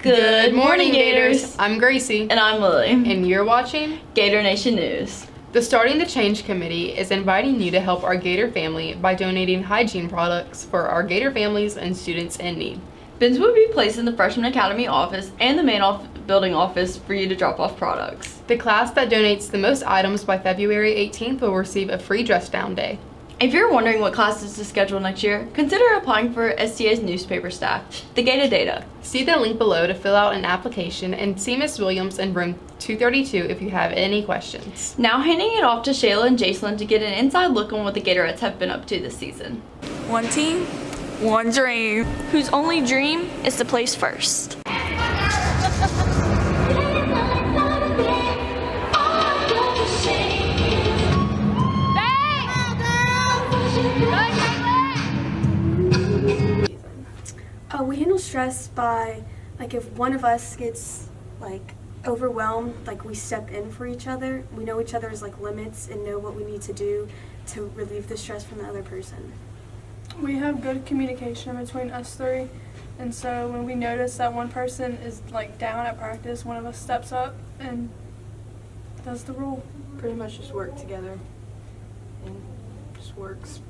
Good morning, Gators. I'm Gracie. And I'm Lily. And you're watching Gator Nation News. The Starting the Change Committee is inviting you to help our Gator family by donating hygiene products for our Gator families and students in need. Bins will be placed in the Freshman Academy office and the main building office for you to drop off products. The class that donates the most items by February 18th will receive a free dress down day. If you're wondering what classes to schedule next year, consider applying for STA's newspaper staff, the Gator Data. See the link below to fill out an application and see Ms. Williams in room 232 if you have any questions. Now handing it off to Shayla and Jacelyn to get an inside look on what the Gatorettes have been up to this season. One team, one dream. Whose only dream is to place first. We handle stress by, if one of us gets, overwhelmed, we step in for each other. We know each other's, limits and know what we need to do to relieve the stress from the other person. We have good communication between us three, and so when we notice that one person is, down at practice, one of us steps up and does the role. Pretty much just work together and just works.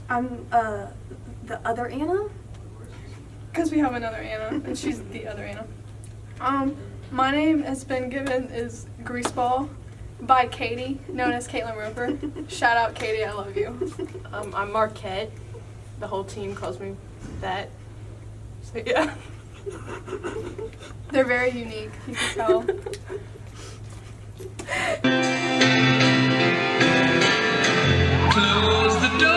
I'm the other Anna. Because we have another Anna, and she's the other Anna. My name has been given is Greaseball by Katie, known as Caitlin Roper. Shout out Katie, I love you. I'm Marquette. The whole team calls me that. So yeah. They're very unique, you can tell. Close the door.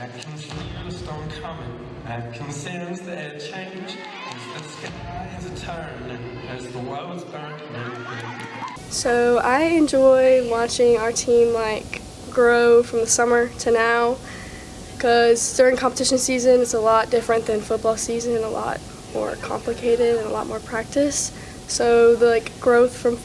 I can feel the storm coming. I can sense the air change as the sky is turning, as the world's burning. So I enjoy watching our team grow from the summer to now, because during competition season it's a lot different than football season, a lot more complicated and a lot more practice. So the growth from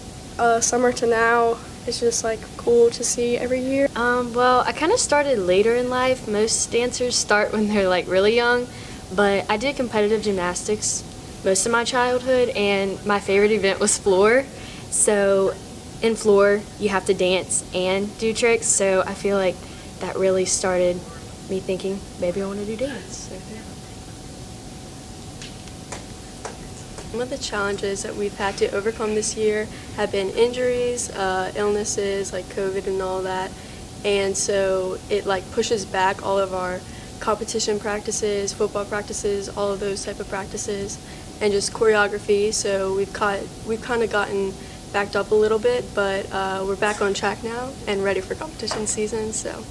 summer to now is just cool to see every year. Well, I kind of started later in life. Most dancers start when they're really young, but I did competitive gymnastics most of my childhood, and my favorite event was floor. So in floor, you have to dance and do tricks, so I feel like that really started me thinking maybe I want to do dance. So, yeah. Some of the challenges that we've had to overcome this year have been injuries, illnesses like COVID and all that, and so it pushes back all of our competition practices, football practices, all of those type of practices, and just choreography. So we've kind of gotten backed up a little bit, but we're back on track now and ready for competition season, so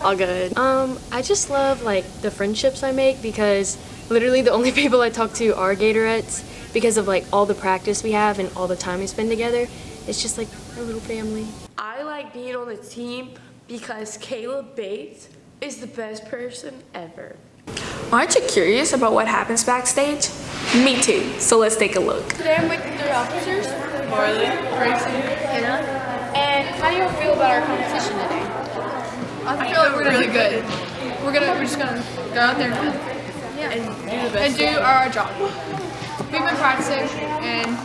all good. I just love the friendships I make, because literally the only people I talk to are Gatorettes, because of all the practice we have and all the time we spend together. It's just a little family. I like being on the team because Caleb Bates is the best person ever. Aren't you curious about what happens backstage? Me too, so let's take a look. Today I'm with the 3 officers. Marley, Gracie, Hannah. And how do you feel about our competition today? I feel like we're really good. We're just gonna go out there and do the best and do our job. We've been practicing and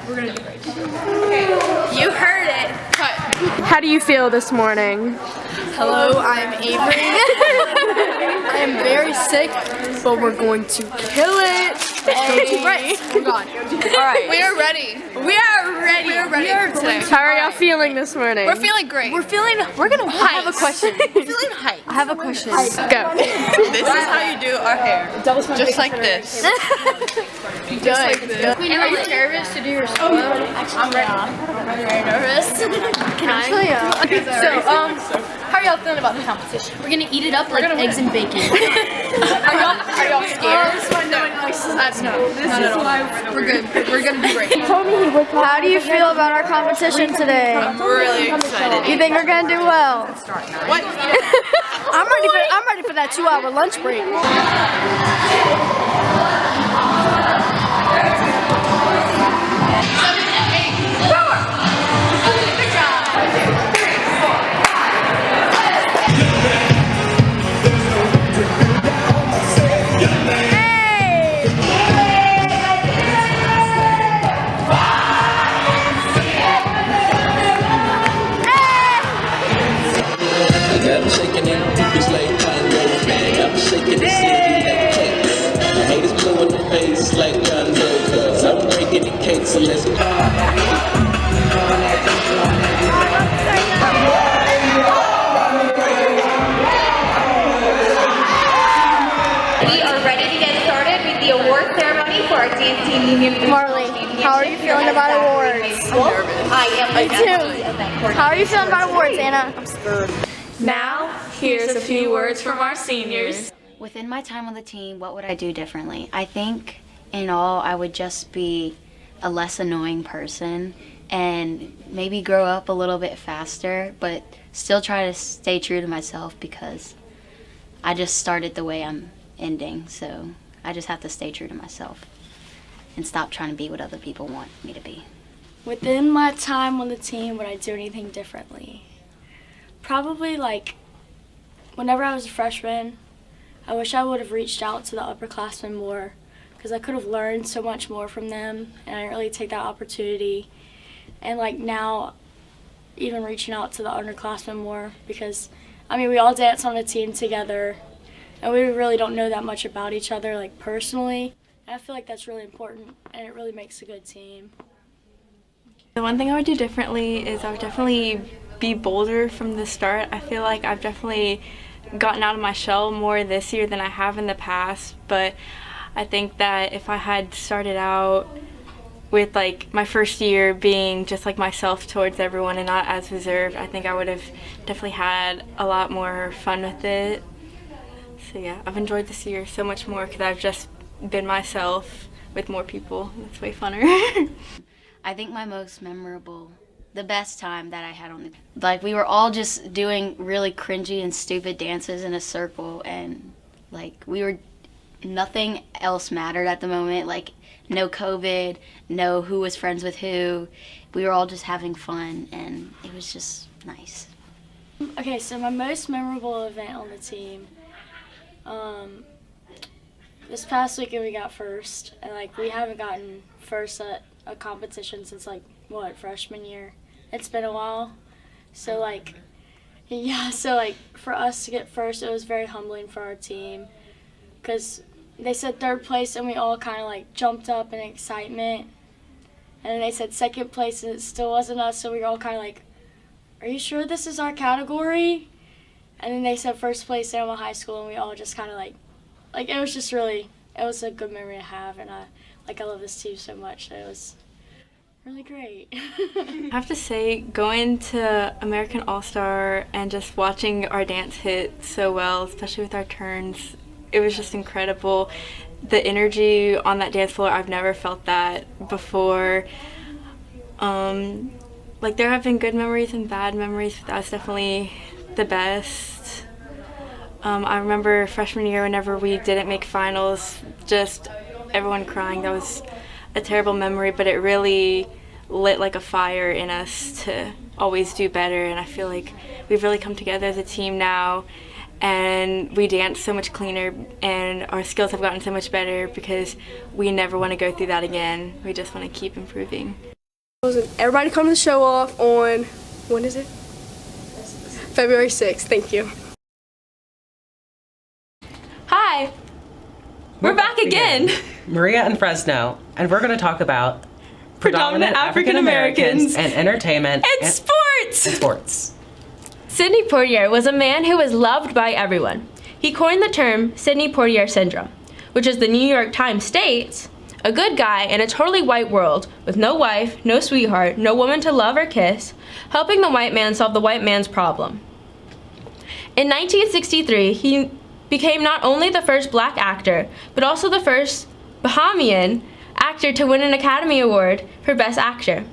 we're gonna do great. Okay. You heard it. Cut. How do you feel this morning? Hello, I'm Avery. I am very sick, but we're going to kill it. Right. We're gone. All right. We are ready. We are ready. We are ready today. How are y'all feeling this morning? We're feeling great. We're gonna I have a question. We're feeling hype. I have a question. Go. This is how you do our hair. Just like this. Just like this. Queen, are you nervous to do your solo? I'm ready. I'm very nervous. Can I? So, how are y'all feeling about the competition? We're gonna eat it up like eggs and bacon. Are y'all scared? That's no. This is why we're good. We're gonna be great. How do you feel about our competition today? I'm really excited. You think we're gonna do well? What? I'm ready for that 2-hour lunch break. I'm shaking it, it's like playing roller bag. I'm shaking the city like cakes. The haters blue in the face like Gonzo, cause I'm breaking the cake, so let's We are ready to get started with the award ceremony for our dance team union. Marley, how are you feeling about awards? I am. Me too. How are you feeling about awards, Anna? I'm scared. Now, here's a few words from our seniors. Within my time on the team, what would I do differently? I think in all, I would just be a less annoying person and maybe grow up a little bit faster, but still try to stay true to myself because I just started the way I'm ending, so I just have to stay true to myself and stop trying to be what other people want me to be. Within my time on the team, would I do anything differently? Probably like whenever I was a freshman, I wish I would have reached out to the upperclassmen more because I could have learned so much more from them and I didn't really take that opportunity. And like now, even reaching out to the underclassmen more because, I mean, we all dance on a team together and we really don't know that much about each other like personally. And I feel like that's really important and it really makes a good team. The one thing I would do differently is I would definitely be bolder from the start. I feel like I've definitely gotten out of my shell more this year than I have in the past, but I think that if I had started out with like my first year being just like myself towards everyone and not as reserved, I think I would have definitely had a lot more fun with it. So yeah, I've enjoyed this year so much more because I've just been myself with more people. It's way funner. I think my most memorable, the best time that I had on the, like we were all just doing really cringy and stupid dances in a circle and like nothing else mattered at the moment, like no COVID, no who was friends with who. We were all just having fun and it was just nice. Okay, so my most memorable event on the team, this past weekend we got first, and like we haven't gotten first at a competition since like freshman year. It's been a while, so like yeah, so like for us to get first, it was very humbling for our team because they said third place and we all kind of like jumped up in excitement, and then they said second place and it still wasn't us, so we were all kind of like, are you sure this is our category? And then they said first place in Animal High School and we all just kind of like it was just really, it was a good memory to have, and I love this team so much, so it was really great. I have to say, going to American All-Star and just watching our dance hit so well, especially with our turns, it was just incredible. The energy on that dance floor, I've never felt that before. Like there have been good memories and bad memories, but that was definitely the best. I remember freshman year whenever we didn't make finals, just everyone crying. That was a terrible memory, but it really lit like a fire in us to always do better, and I feel like we've really come together as a team now, and we dance so much cleaner and our skills have gotten so much better because we never want to go through that again. We just want to keep improving. Everybody come to the show off on, when is it? February 6th, thank you. Hi, we're back again. Maria and Fresno, and we're going to talk about Predominant African Americans and entertainment and sports. And sports. Sidney Poirier was a man who was loved by everyone. He coined the term Sidney Poitier syndrome, which, as the New York Times states, a good guy in a totally white world with no wife, no sweetheart, no woman to love or kiss, helping the white man solve the white man's problem. In 1963, he became not only the first black actor, but also the first Bahamian actor to win an Academy Award for Best Actor.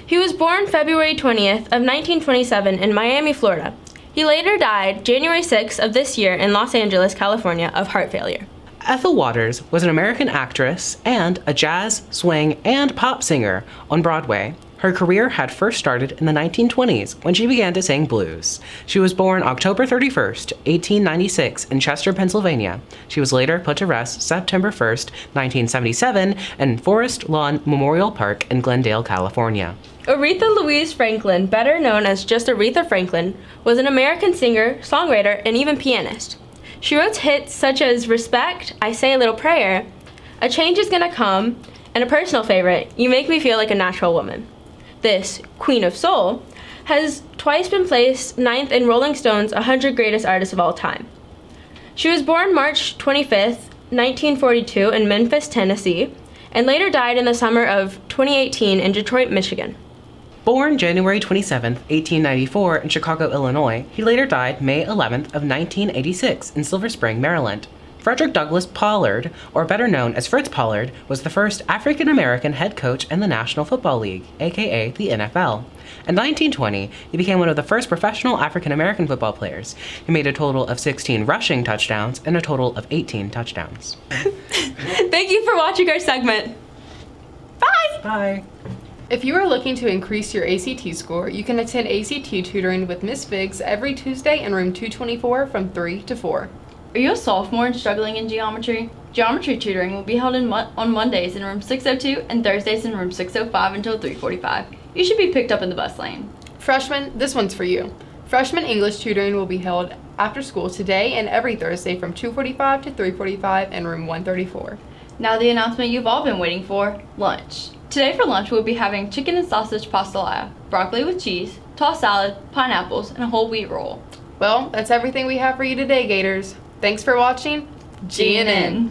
He was born February 20th of 1927 in Miami, Florida. He later died January 6th of this year in Los Angeles, California, of heart failure. Ethel Waters was an American actress and a jazz, swing, and pop singer on Broadway. Her career had first started in the 1920s when she began to sing blues. She was born October 31st, 1896 in Chester, Pennsylvania. She was later put to rest September 1st, 1977 in Forest Lawn Memorial Park in Glendale, California. Aretha Louise Franklin, better known as just Aretha Franklin, was an American singer, songwriter, and even pianist. She wrote hits such as Respect, I Say a Little Prayer, A Change Is Gonna Come, and a personal favorite, You Make Me Feel Like a Natural Woman. This, Queen of Soul, has twice been placed 9th in Rolling Stone's 100 Greatest Artists of All Time. She was born March 25th, 1942 in Memphis, Tennessee, and later died in the summer of 2018 in Detroit, Michigan. Born January 27, 1894 in Chicago, Illinois, he later died May 11th of 1986 in Silver Spring, Maryland. Frederick Douglass Pollard, or better known as Fritz Pollard, was the first African-American head coach in the National Football League, aka the NFL. In 1920, he became one of the first professional African-American football players. He made a total of 16 rushing touchdowns and a total of 18 touchdowns. Thank you for watching our segment. Bye! Bye! If you are looking to increase your ACT score, you can attend ACT tutoring with Miss Biggs every Tuesday in room 224 from 3 to 4. Are you a sophomore and struggling in geometry? Geometry tutoring will be held on Mondays in room 602 and Thursdays in room 605 until 3:45. You should be picked up in the bus lane. Freshmen, this one's for you. Freshman English tutoring will be held after school today and every Thursday from 2:45 to 3:45 in room 134. Now the announcement you've all been waiting for, lunch. Today for lunch we'll be having chicken and sausage pastelaia, broccoli with cheese, tossed salad, pineapples, and a whole wheat roll. Well, that's everything we have for you today, Gators. Thanks for watching. GNN.